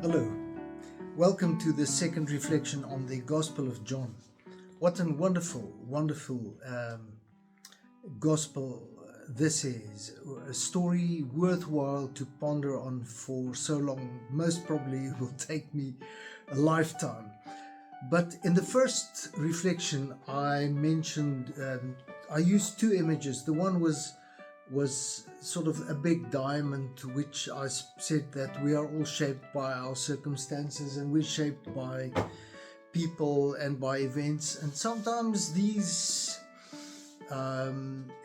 Hello, welcome to the second reflection on the Gospel of John. What a wonderful gospel this is. A story worthwhile to ponder on for so long. Most probably it will take me a lifetime. But in the first reflection, I mentioned I used two images. The one was sort of a big diamond, to which I said that we are all shaped by our circumstances and we're shaped by people and by events, and sometimes these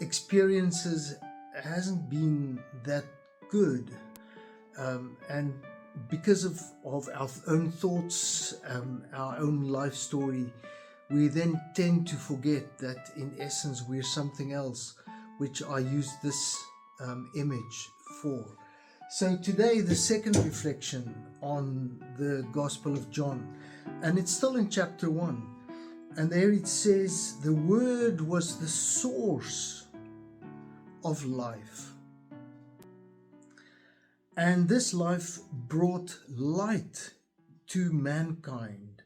experiences hasn't been that good, and because of our own thoughts, our own life story, we then tend to forget that in essence we're something else, which I use this image for. So today, the second reflection on the Gospel of John, and it's still in chapter 1. And there it says, the Word was the source of life. And this life brought light to mankind.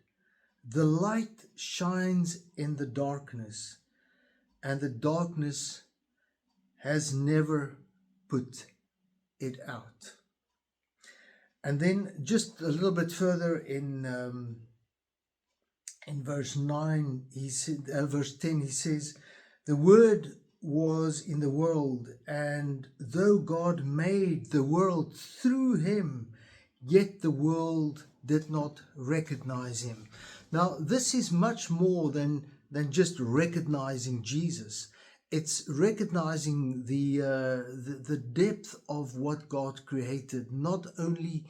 The light shines in the darkness, and the darkness has never put it out. And then just a little bit further in verse 9, verse 10, he says, the Word was in the world, and though God made the world through him, yet the world did not recognize him. Now, this is much more than just recognizing Jesus. It's recognizing the depth of what God created, not only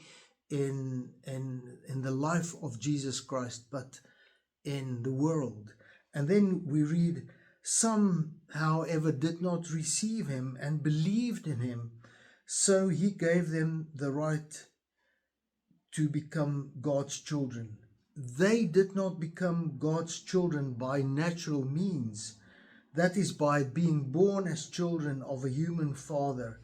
in the life of Jesus Christ, but in the world. And then we read, some, however, did not receive him and believed in him, so he gave them the right to become God's children. They did not become God's children by natural means. That is, by being born as children of a human father.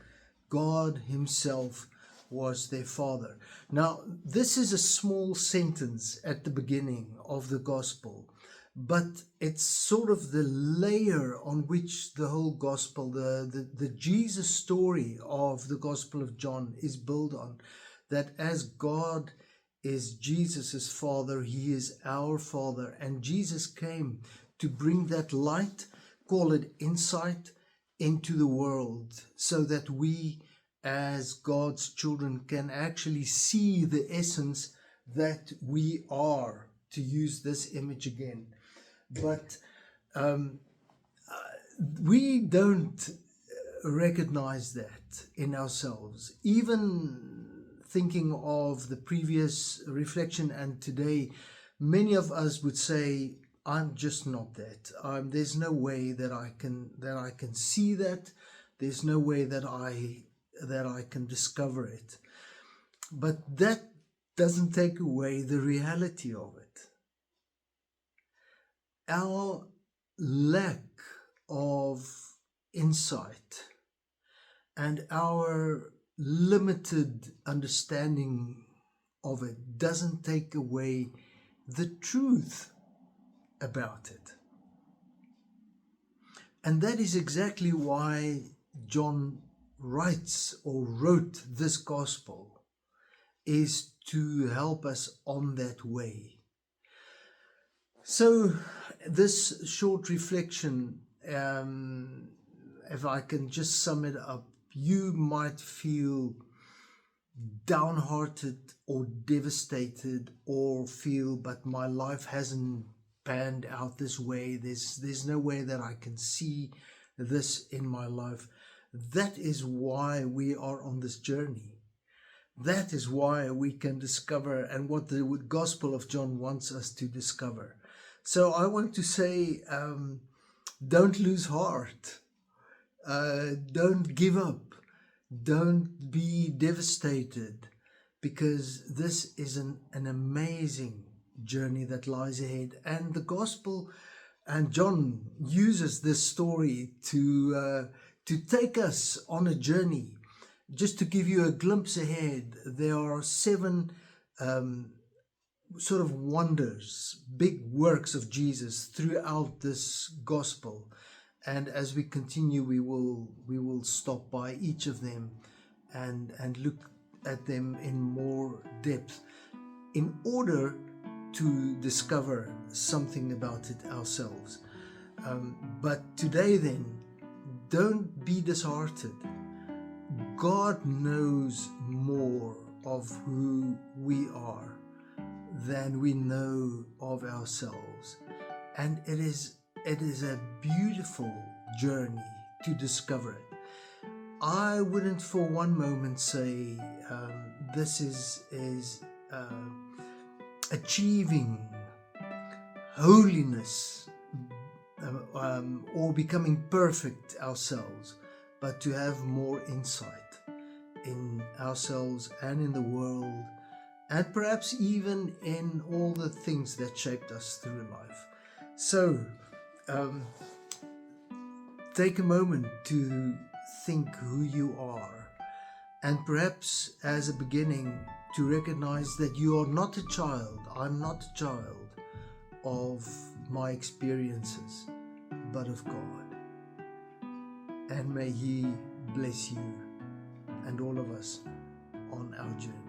God himself was their father. Now, this is a small sentence at the beginning of the gospel, but it's sort of the layer on which the whole gospel, the Jesus story of the Gospel of John is built on. That as God is Jesus's father, he is our father, and Jesus came to bring that light, call it insight, into the world, so that we as God's children can actually see the essence that we are, to use this image again. But we don't recognize that in ourselves. Even thinking of the previous reflection and today, many of us would say, I'm just not that. There's no way that I can see that. There's no way that I can discover it. But that doesn't take away the reality of it. Our lack of insight and our limited understanding of it doesn't take away the truth about it. And that is exactly why John writes or wrote this gospel, is to help us on that way. So this short reflection, if I can just sum it up, you might feel downhearted or devastated, or feel, but my life hasn't panned out this way. There's no way that I can see this in my life. That is why we are on this journey. That is why we can discover, and what the Gospel of John wants us to discover. So I want to say, don't lose heart. Don't give up. Don't be devastated, because this is an amazing journey that lies ahead. And the gospel, and John uses this story to take us on a journey. Just to give you a glimpse ahead, there are 7 sort of wonders, big works of Jesus throughout this gospel. And as we continue, we will stop by each of them and look at them in more depth in order to discover something about it ourselves. But today then, don't be disheartened. God knows more of who we are than we know of ourselves. And it is a beautiful journey to discover it. I wouldn't for one moment say this is achieving holiness or becoming perfect ourselves, but to have more insight in ourselves and in the world, and perhaps even in all the things that shaped us through life. So take a moment to think who you are, and perhaps as a beginning to recognize that you are not a child. I'm not a child of my experiences, but of God. And may He bless you and all of us on our journey.